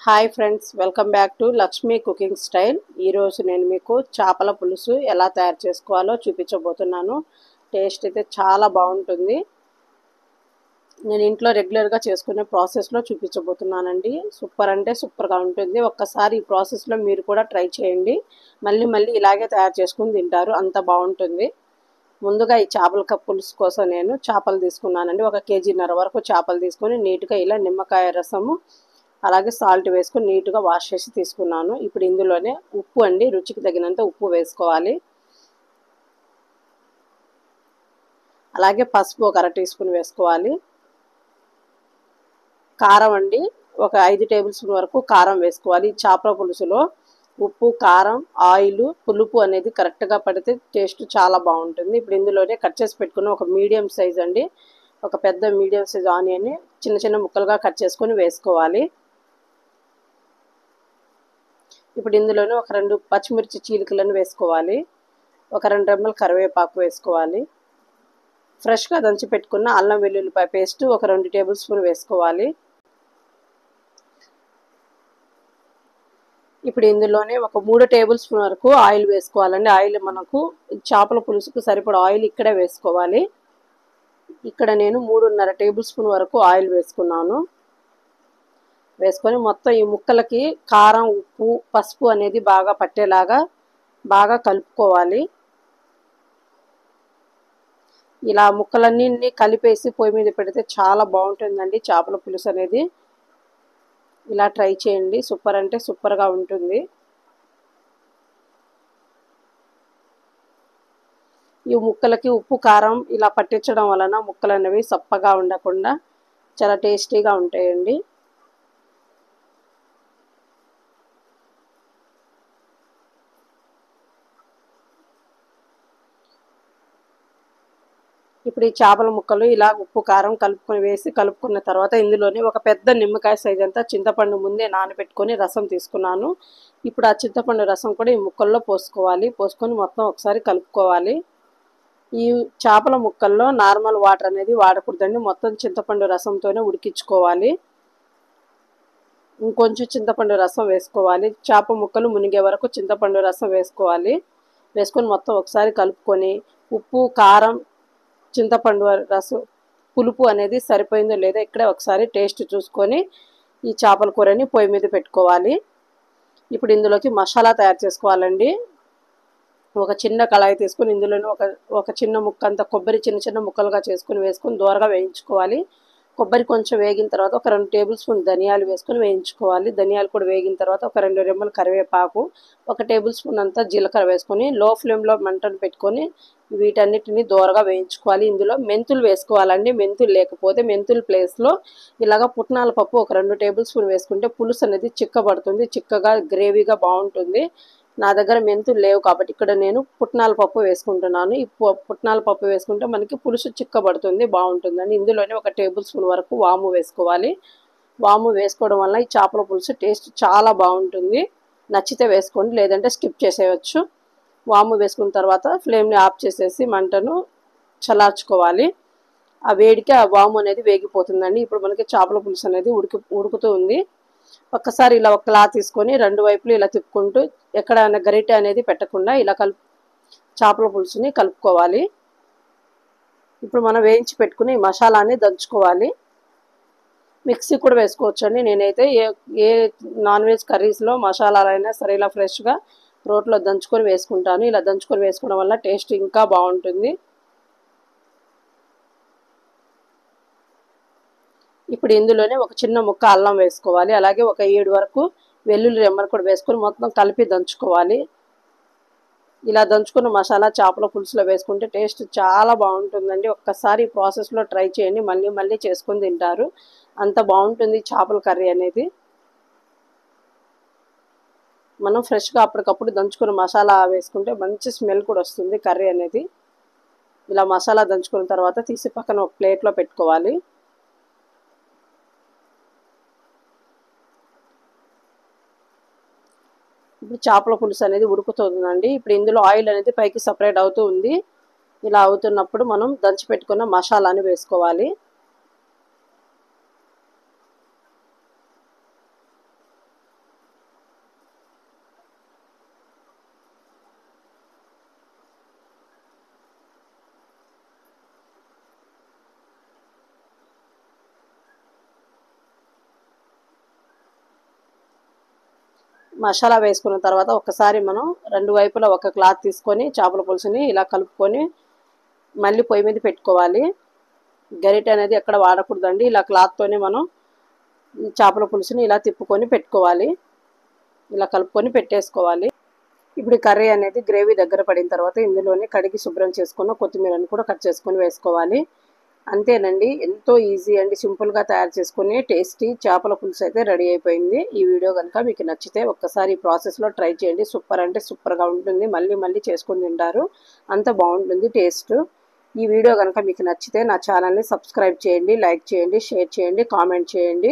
Hi friends, welcome back to Lakshmi cooking style. ఈరోజు నేను మీకు చేపల పులుసు ఎలా తయారు చేసుకోవాలో చూపించబోతున్నాను. టేస్ట్ అయితే చాలా బాగుంటుంది. నేను ఇంట్లో రెగ్యులర్గా చేసుకునే ప్రాసెస్లో చూపించబోతున్నానండి. సూపర్ అంటే సూపర్గా ఉంటుంది. ఒక్కసారి ఈ ప్రాసెస్లో మీరు కూడా ట్రై చేయండి. మళ్ళీ మళ్ళీ ఇలాగే తయారు చేసుకుని తింటారు, అంత బాగుంటుంది. ముందుగా ఈ చేపల పులుసు కోసం నేను చేపలు తీసుకున్నానండి. 1 కేజీన్నర వరకు చేపలు తీసుకొని నీట్గా ఇలా నిమ్మకాయ రసము అలాగే సాల్ట్ వేసుకొని నీట్గా వాష్ చేసి తీసుకున్నాను. ఇప్పుడు ఇందులోనే ఉప్పు అండి, రుచికి తగినంత ఉప్పు వేసుకోవాలి. అలాగే పసుపు 1 అర టీ స్పూన్ వేసుకోవాలి. కారం అండి, 1 5 టేబుల్ స్పూన్ వరకు కారం వేసుకోవాలి. చేపల పులుసులో ఉప్పు, కారం, ఆయిల్, పులుపు అనేది కరెక్ట్గా పడితే టేస్ట్ చాలా బాగుంటుంది. ఇప్పుడు ఇందులోనే కట్ చేసి పెట్టుకున్న ఒక మీడియం సైజ్ అండి, ఒక పెద్ద మీడియం సైజ్ ఆనియన్ని చిన్న చిన్న ముక్కలుగా కట్ చేసుకొని వేసుకోవాలి. ఇప్పుడు ఇందులోనే ఒక 2 పచ్చిమిర్చి చీలికలను వేసుకోవాలి. ఒక 2 రెమ్మల కరివేపాకు వేసుకోవాలి. ఫ్రెష్గా దంచి పెట్టుకున్న అల్లం వెల్లుల్లిపాయ పేస్ట్ ఒక 2 టేబుల్ స్పూన్ వేసుకోవాలి. ఇప్పుడు ఇందులోనే ఒక 3 టేబుల్ స్పూన్ వరకు ఆయిల్ వేసుకోవాలండి. ఆయిల్ మనకు చేపల పులుసుకు సరిపడా ఆయిల్ ఇక్కడే వేసుకోవాలి. ఇక్కడ నేను 3.5 టేబుల్ స్పూన్ వరకు ఆయిల్ వేసుకున్నాను. వేసుకొని మొత్తం ఈ ముక్కలకి కారం, ఉప్పు, పసుపు అనేది బాగా పట్టేలాగా బాగా కలుపుకోవాలి. ఇలా ముక్కలన్నీ కలిపేసి పొయ్యి మీద పెడితే చాలా బాగుంటుందండి చేపల పులుసు అనేది. ఇలా ట్రై చేయండి, సూపర్ అంటే సూపర్గా ఉంటుంది. ఈ ముక్కలకి ఉప్పు, కారం ఇలా పట్టించడం వలన ముక్కలు అనేవి సప్పగా ఉండకుండా చాలా టేస్టీగా ఉంటాయండి. ఇప్పుడు ఈ చేపల ముక్కలు ఇలా ఉప్పు, కారం కలుపుకున్న తర్వాత ఇందులోనే ఒక పెద్ద నిమ్మకాయ సైజ్ అంతా చింతపండు ముందే నానబెట్టుకొని రసం తీసుకున్నాను. ఇప్పుడు ఆ చింతపండు రసం కూడా ఈ ముక్కల్లో పోసుకోవాలి. పోసుకొని మొత్తం ఒకసారి కలుపుకోవాలి. ఈ చేపల ముక్కల్లో నార్మల్ వాటర్ అనేది వాడకూడదండి, మొత్తం చింతపండు రసంతోనే ఉడికించుకోవాలి. ఇంకొంచెం చింతపండు రసం వేసుకోవాలి. చేప ముక్కలు మునిగే వరకు చింతపండు రసం వేసుకోవాలి. వేసుకొని మొత్తం ఒకసారి కలుపుకొని ఉప్పు, కారం, చింతపండు రసం, పులుపు అనేది సరిపోయిందో లేదో ఇక్కడే ఒకసారి టేస్ట్ చూసుకొని ఈ చేపల కూరని పొయ్యి మీద పెట్టుకోవాలి. ఇప్పుడు ఇందులోకి మసాలా తయారు చేసుకోవాలండి. ఒక చిన్న కళాయి తీసుకొని ఇందులోనే ఒక చిన్న ముక్క అంత కొబ్బరి చిన్న చిన్న ముక్కలుగా వేసుకొని దోరగా వేయించుకోవాలి. కొబ్బరి కొంచెం వేగిన తర్వాత ఒక 2 టేబుల్ స్పూన్ ధనియాలు వేసుకొని వేయించుకోవాలి. ధనియాలు కూడా వేగిన తర్వాత ఒక 2 రెమ్మల కరివేపాకు, 1 టేబుల్ స్పూన్ అంతా జీలకర్ర వేసుకొని లో ఫ్లేమ్లో మంటను పెట్టుకొని వీటన్నిటిని దోరగా వేయించుకోవాలి. ఇందులో మెంతులు వేసుకోవాలండి. మెంతులు లేకపోతే మెంతుల ప్లేస్లో ఇలాగ పుట్నాల పప్పు ఒక 2 టేబుల్ స్పూన్ వేసుకుంటే పులుసు అనేది చిక్కబడుతుంది, చిక్కగా గ్రేవీగా బాగుంటుంది. నా దగ్గర మెంతులు లేవు కాబట్టి ఇక్కడ నేను పుట్నాల పప్పు వేసుకుంటున్నాను. ఈ పుట్నాల పప్పు వేసుకుంటే మనకి పులుసు చిక్కబడుతుంది, బాగుంటుందండి. ఇందులోనే 1 టేబుల్ స్పూన్ వరకు వాము వేసుకోవాలి. వాము వేసుకోవడం వల్ల ఈ చేపల పులుసు టేస్ట్ చాలా బాగుంటుంది. నచ్చితే వేసుకోండి, లేదంటే స్కిప్ చేసేయచ్చు. వాము వేసుకున్న తర్వాత ఫ్లేమ్ని ఆఫ్ చేసేసి మంటను చల్లార్చుకోవాలి. ఆ వేడికి ఆ వాము అనేది వేగిపోతుందండి. ఇప్పుడు మనకి చేపల పులుసు అనేది ఉడుకుతూ ఉంది. ఒక్కసారి ఇలా ఒక క్లాత్ తీసుకొని 2 వైపులు ఇలా తిప్పుకుంటూ ఎక్కడైనా గరిటె అనేది పెట్టకుండా ఇలా చేపల పులుసుని కలుపుకోవాలి. ఇప్పుడు మనం వేయించి పెట్టుకుని ఈ మసాలాని దంచుకోవాలి. మిక్సీ కూడా వేసుకోవచ్చు అండి. నేనైతే ఏ నాన్ వెజ్ కర్రీస్లో మసాలాలైనా సరే ఇలా ఫ్రెష్గా రోట్లో దంచుకొని వేసుకుంటాను. ఇలా దంచుకొని వేసుకోవడం వల్ల టేస్ట్ ఇంకా బాగుంటుంది. ఇప్పుడు ఇందులోనే ఒక చిన్న ముక్క అల్లం వేసుకోవాలి. అలాగే ఒక 7 వరకు వెల్లుల్లి రెమ్మలు కూడా వేసుకొని మొత్తం కలిపి దంచుకోవాలి. ఇలా దంచుకున్న మసాలా చేపల పులుసులో వేసుకుంటే టేస్ట్ చాలా బాగుంటుందండి. ఒక్కసారి ఈ ప్రాసెస్లో ట్రై చేయండి, మళ్ళీ మళ్ళీ చేసుకొని తింటారు, అంత బాగుంటుంది చేపల కర్రీ అనేది. మనం ఫ్రెష్గా అప్పటికప్పుడు దంచుకున్న మసాలా వేసుకుంటే మంచి స్మెల్ కూడా వస్తుంది కర్రీ అనేది. ఇలా మసాలా దంచుకున్న తర్వాత తీసి పక్కన ఒక ప్లేట్లో పెట్టుకోవాలి. ఇప్పుడు చేపల పులుసు అనేది ఉడుకుతుందండి. ఇప్పుడు ఇందులో ఆయిల్ అనేది పైకి సపరేట్ అవుతూ ఉంది. ఇలా అవుతున్నప్పుడు మనం దంచి పెట్టుకున్న మసాలాని వేసుకోవాలి. మసాలా వేసుకున్న తర్వాత ఒకసారి మనం రెండు వైపులా ఒక క్లాత్ తీసుకొని చేపల పులుసుని ఇలా కలుపుకొని మళ్ళీ పొయ్యి మీద పెట్టుకోవాలి. గరిటె అనేది ఎక్కడ వాడకూడదండి. ఇలా క్లాత్తోనే మనం చేపల పులుసుని ఇలా తిప్పుకొని పెట్టుకోవాలి. ఇలా కలుపుకొని పెట్టేసుకోవాలి. ఇప్పుడు కర్రీ అనేది గ్రేవీ దగ్గర పడిన తర్వాత ఇందులోనే కడిగి శుభ్రం చేసుకున్న కొత్తిమీరని కూడా కట్ చేసుకొని వేసుకోవాలి. అంతేనండి, ఎంతో ఈజీ అండి, సింపుల్గా తయారు చేసుకునే టేస్టీ చేపల పులుసు అయితే రెడీ అయిపోయింది. ఈ వీడియో కనుక మీకు నచ్చితే ఒక్కసారి ఈ ప్రాసెస్లో ట్రై చేయండి. సూపర్ అంటే సూపర్గా ఉంటుంది. మళ్ళీ మళ్ళీ చేసుకొని తింటారు, అంత బాగుంటుంది టేస్ట్. ఈ వీడియో కనుక మీకు నచ్చితే నా ఛానల్ని సబ్స్క్రైబ్ చేయండి, లైక్ చేయండి, షేర్ చేయండి, కామెంట్ చేయండి.